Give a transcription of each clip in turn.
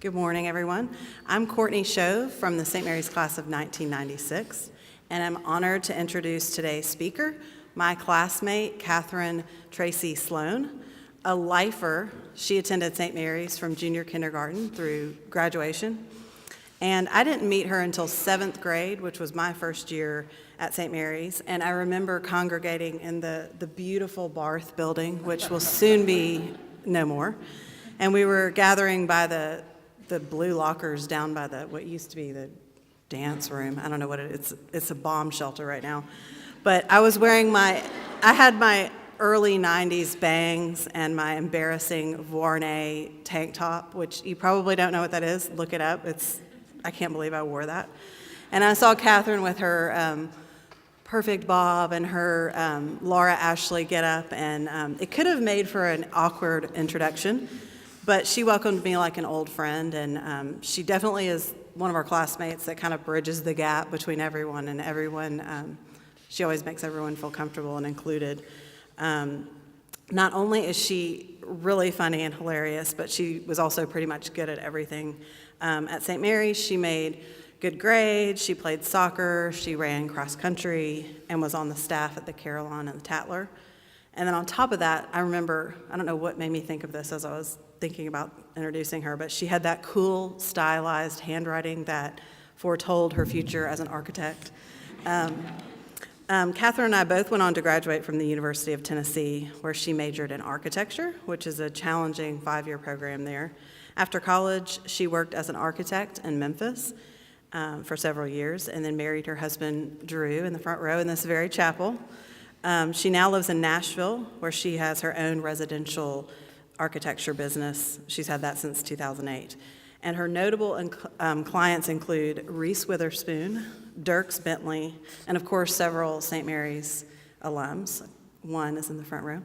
Good morning, everyone. I'm Courtney Shove from the St. Mary's class of 1996, and I'm honored to introduce today's speaker, my classmate, Tracy Sloan, a lifer. She attended St. Mary's from junior kindergarten through graduation, and I didn't meet her until 7th grade, which was my first year at St. Mary's, and I remember congregating in the beautiful Barth building, which will soon be no more, and we were gathering by the blue lockers down by what used to be the dance room. I don't know what it is. It's a bomb shelter right now. But I was wearing I had my early 90s bangs and my embarrassing Vuarnet tank top, which you probably don't know what that is. Look it up. I can't believe I wore that. And I saw Catherine with her perfect bob and her Laura Ashley get up, and it could have made for an awkward introduction. But she welcomed me like an old friend, and she definitely is one of our classmates that kind of bridges the gap between everyone and everyone. She always makes everyone feel comfortable and included. Not only is she really funny and hilarious, but she was also pretty much good at everything. At St. Mary's, she made good grades, she played soccer, she ran cross country, and was on the staff at the Carillon and the Tatler. And then on top of that, I remember, I don't know what made me think of this as I was thinking about introducing her, but she had that cool, stylized handwriting that foretold her future as an architect. Catherine and I both went on to graduate from the University of Tennessee, where she majored in architecture, which is a challenging 5-year program there. After college, she worked as an architect in Memphis for several years, and then married her husband, Drew, in the front row in this very chapel. She now lives in Nashville, where she has her own residential architecture business. She's had that since 2008. And her notable clients include Reese Witherspoon, Dierks Bentley, and of course several St. Mary's alums. One is in the front row.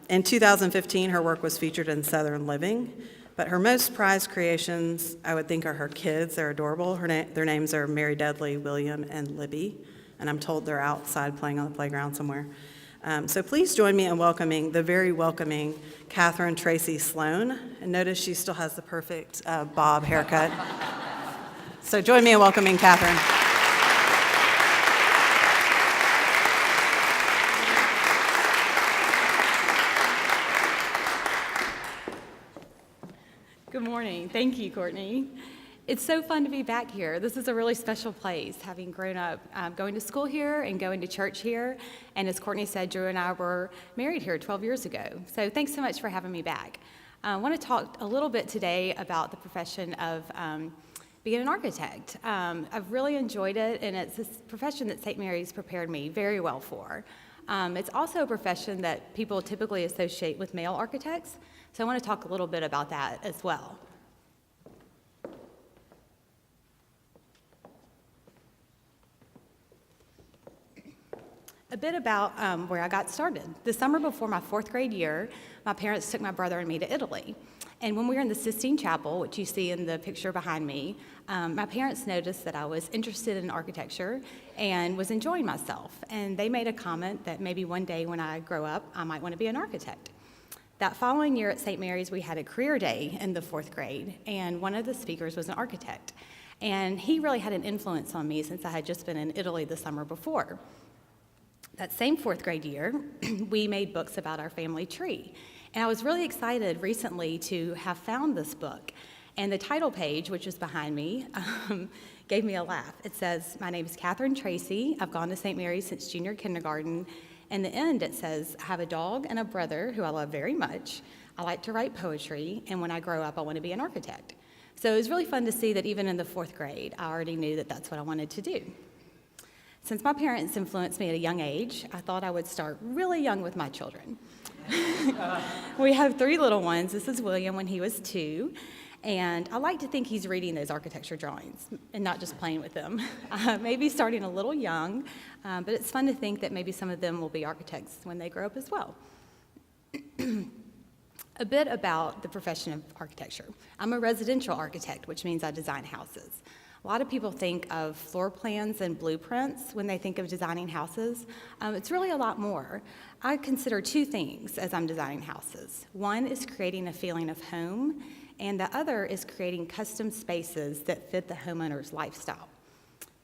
In 2015, her work was featured in Southern Living, but her most prized creations, I would think, are her kids. They're adorable. Their names are Mary Dudley, William, and Libby, and I'm told they're outside playing on the playground somewhere. So please join me in welcoming the very welcoming Tracy Sloan. And notice she still has the perfect bob haircut. So join me in welcoming Catherine. Good morning. Thank you, Courtney. It's so fun to be back here. This is a really special place, having grown up going to school here and going to church here. And as Courtney said, Drew and I were married here 12 years ago. So thanks so much for having me back. I want to talk a little bit today about the profession of being an architect. I've really enjoyed it, and it's this profession that St. Mary's prepared me very well for. It's also a profession that people typically associate with male architects. So I want to talk a little bit about that as well. A bit about where I got started. The summer before my 4th grade year, my parents took my brother and me to Italy. And when we were in the Sistine Chapel, which you see in the picture behind me, my parents noticed that I was interested in architecture and was enjoying myself. And they made a comment that maybe one day when I grow up, I might want to be an architect. That following year at St. Mary's, we had a career day in the 4th grade, and one of the speakers was an architect. And he really had an influence on me since I had just been in Italy the summer before. That same 4th grade year, we made books about our family tree. And I was really excited recently to have found this book. And the title page, which is behind me, gave me a laugh. It says, "My name is Tracy. I've gone to St. Mary's since junior kindergarten." And the end, it says, "I have a dog and a brother who I love very much. I like to write poetry, and when I grow up, I want to be an architect." So it was really fun to see that even in the 4th grade, I already knew that that's what I wanted to do. Since my parents influenced me at a young age, I thought I would start really young with my children. We have 3 little ones. This is William when he was 2. And I like to think he's reading those architecture drawings and not just playing with them. Maybe starting a little young, but it's fun to think that maybe some of them will be architects when they grow up as well. A bit about the profession of architecture. I'm a residential architect, which means I design houses. A lot of people think of floor plans and blueprints when they think of designing houses. It's really a lot more. I consider 2 things as I'm designing houses. One is creating a feeling of home, and the other is creating custom spaces that fit the homeowner's lifestyle.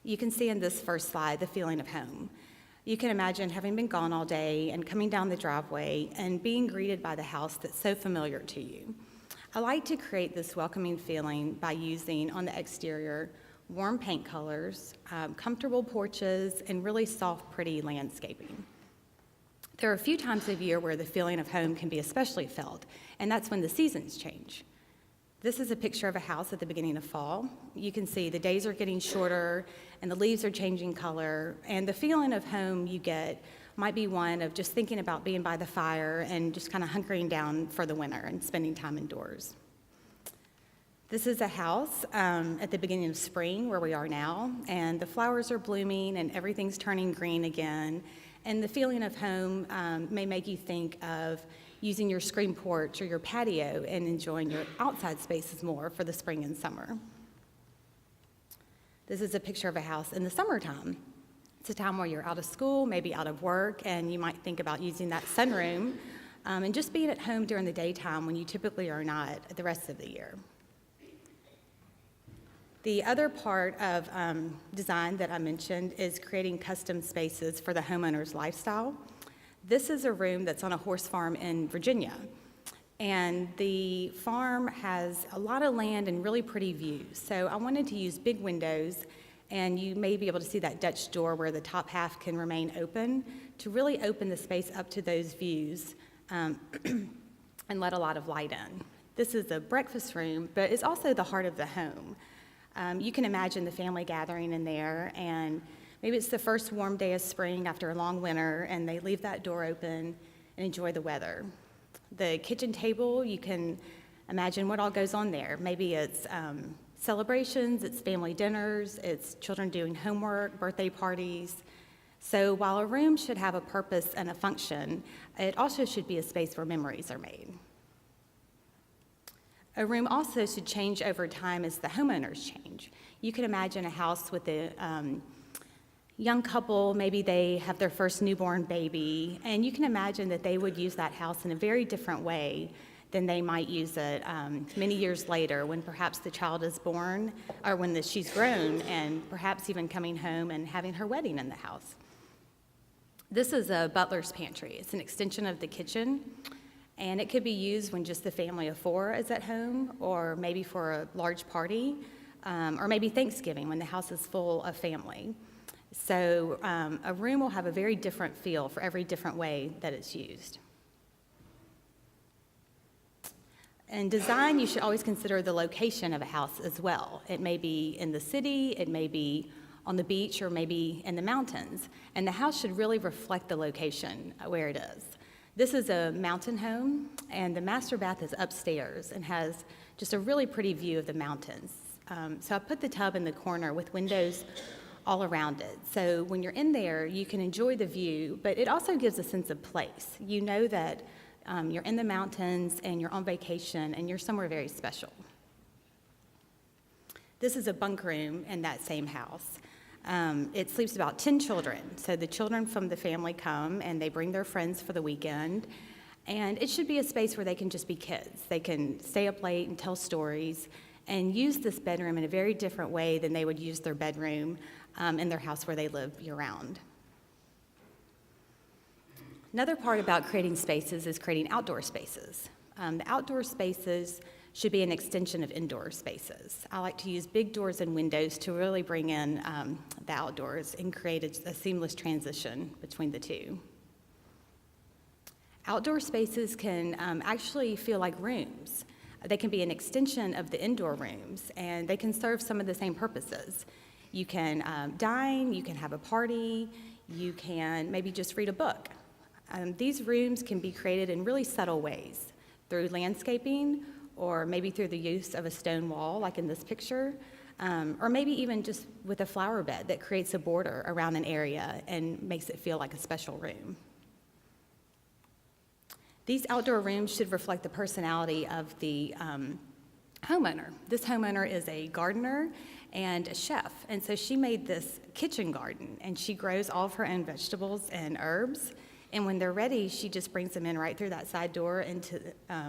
You can see in this first slide the feeling of home. You can imagine having been gone all day and coming down the driveway and being greeted by the house that's so familiar to you. I like to create this welcoming feeling by using, on the exterior, warm paint colors, comfortable porches, and really soft, pretty landscaping. There are a few times of year where the feeling of home can be especially felt, and that's when the seasons change. This is a picture of a house at the beginning of fall. You can see the days are getting shorter and the leaves are changing color, and the feeling of home you get might be one of just thinking about being by the fire and just kind of hunkering down for the winter and spending time indoors. This is a house at the beginning of spring where we are now, and the flowers are blooming and everything's turning green again, and the feeling of home may make you think of using your screen porch or your patio and enjoying your outside spaces more for the spring and summer. This is a picture of a house in the summertime. It's a time where you're out of school, maybe out of work, and you might think about using that sunroom and just being at home during the daytime when you typically are not the rest of the year. The other part of design that I mentioned is creating custom spaces for the homeowner's lifestyle. This is a room that's on a horse farm in Virginia, and the farm has a lot of land and really pretty views. So I wanted to use big windows, and you may be able to see that Dutch door where the top half can remain open to really open the space up to those views and let a lot of light in. This is a breakfast room, but it's also the heart of the home. You can imagine the family gathering in there, and maybe it's the first warm day of spring after a long winter, and they leave that door open and enjoy the weather. The kitchen table, you can imagine what all goes on there. Maybe it's celebrations, it's family dinners, it's children doing homework, birthday parties. So while a room should have a purpose and a function, it also should be a space where memories are made. A room also should change over time as the homeowners change. You can imagine a house with a young couple, maybe they have their first newborn baby, and you can imagine that they would use that house in a very different way than they might use it many years later when perhaps the child is born or when she's grown and perhaps even coming home and having her wedding in the house. This is a butler's pantry. It's an extension of the kitchen, and it could be used when just the family of four is at home, or maybe for a large party, or maybe Thanksgiving when the house is full of family. So a room will have a very different feel for every different way that it's used. In design, you should always consider the location of a house as well. It may be in the city, it may be on the beach, or maybe in the mountains. And the house should really reflect the location where it is. This is a mountain home, and the master bath is upstairs and has just a really pretty view of the mountains. So I put the tub in the corner with windows all around it. So when you're in there, you can enjoy the view, but it also gives a sense of place. You know that you're in the mountains and you're on vacation and you're somewhere very special. This is a bunk room in that same house. It sleeps about 10 children. So the children from the family come and they bring their friends for the weekend. And it should be a space where they can just be kids. They can stay up late and tell stories and use this bedroom in a very different way than they would use their bedroom in their house where they live year-round. Another part about creating spaces is creating outdoor spaces. The outdoor spaces should be an extension of indoor spaces. I like to use big doors and windows to really bring in the outdoors and create a seamless transition between the two. Outdoor spaces can actually feel like rooms. They can be an extension of the indoor rooms, and they can serve some of the same purposes. You can dine, you can have a party, you can maybe just read a book. These rooms can be created in really subtle ways, through landscaping, or maybe through the use of a stone wall, like in this picture, or maybe even just with a flower bed that creates a border around an area and makes it feel like a special room. These outdoor rooms should reflect the personality of the homeowner. This homeowner is a gardener and a chef, and so she made this kitchen garden, and she grows all of her own vegetables and herbs, and when they're ready, she just brings them in right through that side door into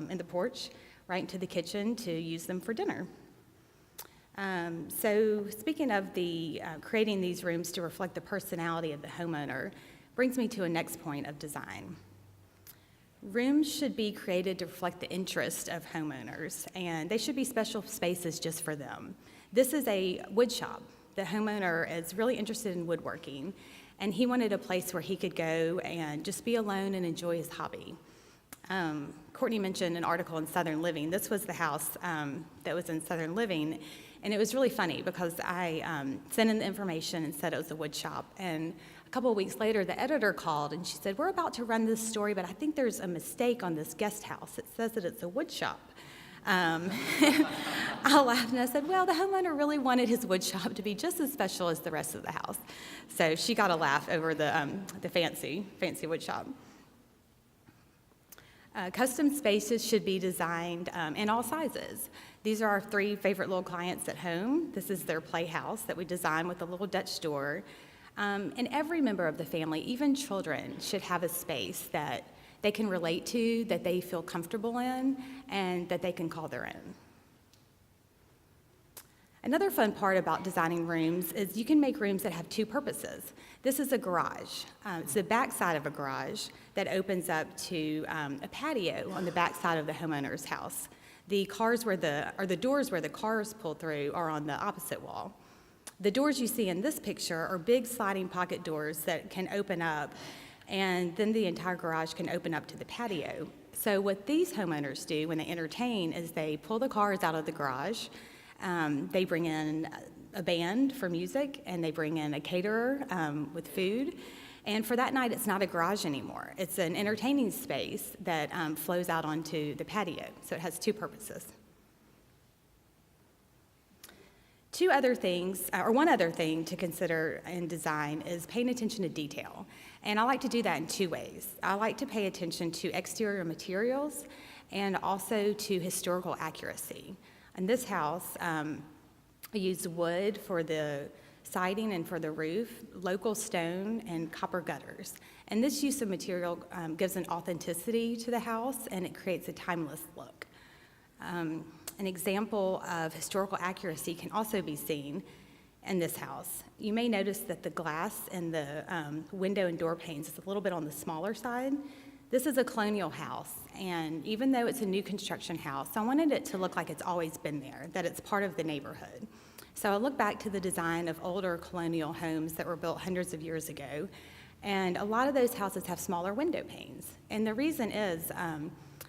in the porch, right into the kitchen to use them for dinner. So speaking of the creating these rooms to reflect the personality of the homeowner, brings me to a next point of design. Rooms should be created to reflect the interest of homeowners, and they should be special spaces just for them. This is a wood shop. The homeowner is really interested in woodworking, and he wanted a place where he could go and just be alone and enjoy his hobby. Courtney mentioned an article in Southern Living. This was the house that was in Southern Living, and it was really funny because I sent in the information and said it was a wood shop, and a couple of weeks later, the editor called, and she said, "We're about to run this story, but I think there's a mistake on this guest house. It says that it's a wood shop." I laughed and I said, "Well, the homeowner really wanted his wood shop to be just as special as the rest of the house." So she got a laugh over the fancy wood shop. Custom spaces should be designed in all sizes. These are our 3 favorite little clients at home. This is their playhouse that we designed with a little Dutch door. And every member of the family, even children, should have a space that they can relate to, that they feel comfortable in, and that they can call their own. Another fun part about designing rooms is you can make rooms that have 2 purposes. This is a garage. It's the back side of a garage that opens up to a patio on the back side of the homeowner's house. The doors where the cars pull through are on the opposite wall. The doors you see in this picture are big sliding pocket doors that can open up, and then the entire garage can open up to the patio. So what these homeowners do when they entertain is they pull the cars out of the garage, they bring in a band for music, and they bring in a caterer with food. And for that night, it's not a garage anymore. It's an entertaining space that flows out onto the patio. So it has 2 purposes. One other thing to consider in design is paying attention to detail. And I like to do that in 2 ways. I like to pay attention to exterior materials and also to historical accuracy. In this house, I used wood for the siding and for the roof, local stone, and copper gutters. And this use of material gives an authenticity to the house, and it creates a timeless look. An example of historical accuracy can also be seen in this house. You may notice that the glass in the window and door panes is a little bit on the smaller side. This is a colonial house, and even though it's a new construction house, I wanted it to look like it's always been there, that it's part of the neighborhood. So I look back to the design of older colonial homes that were built hundreds of years ago, and a lot of those houses have smaller window panes. And the reason is,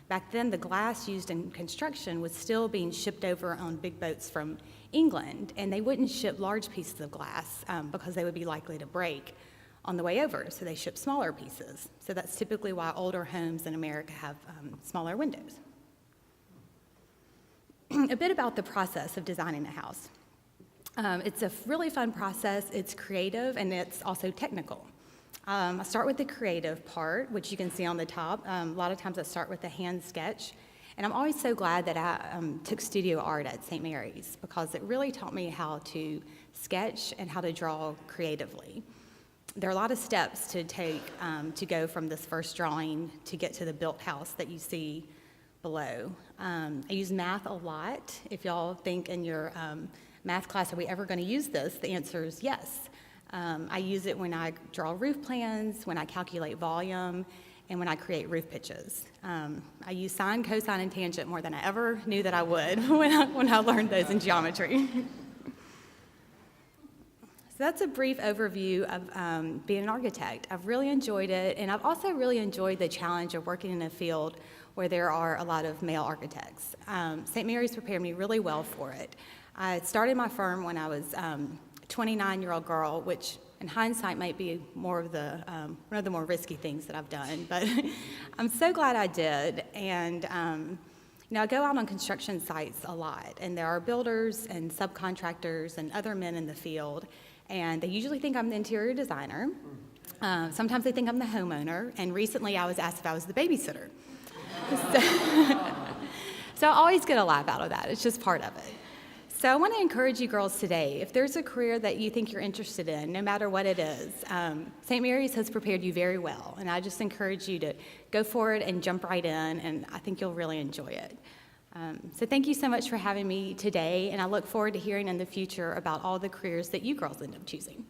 back then the glass used in construction was still being shipped over on big boats from England, and they wouldn't ship large pieces of glass because they would be likely to break on the way over, so they ship smaller pieces. So that's typically why older homes in America have smaller windows. A bit about the process of designing a house. It's a really fun process. It's creative, and it's also technical. I start with the creative part, which you can see on the top. A lot of times I start with a hand sketch, and I'm always so glad that I took studio art at St. Mary's because it really taught me how to sketch and how to draw creatively. There are a lot of steps to take to go from this first drawing to get to the built house that you see below. I use math a lot. If y'all think in your math class, are we ever going to use this? The answer is yes. I use it when I draw roof plans, when I calculate volume, and when I create roof pitches. I use sine, cosine, and tangent more than I ever knew that I would when I learned those in geometry. So that's a brief overview of being an architect. I've really enjoyed it, and I've also really enjoyed the challenge of working in a field where there are a lot of male architects. St. Mary's prepared me really well for it. I started my firm when I was a 29-year-old girl, which in hindsight might be one of the more risky things that I've done, but I'm so glad I did. And I go out on construction sites a lot, and there are builders and subcontractors and other men in the field, and they usually think I'm the interior designer. Sometimes they think I'm the homeowner, and recently I was asked if I was the babysitter. So I always get a laugh out of that. It's just part of it. So I want to encourage you girls today, if there's a career that you think you're interested in, no matter what it is, St. Mary's has prepared you very well, and I just encourage you to go for it and jump right in, and I think you'll really enjoy it. So thank you so much for having me today, and I look forward to hearing in the future about all the careers that you girls end up choosing.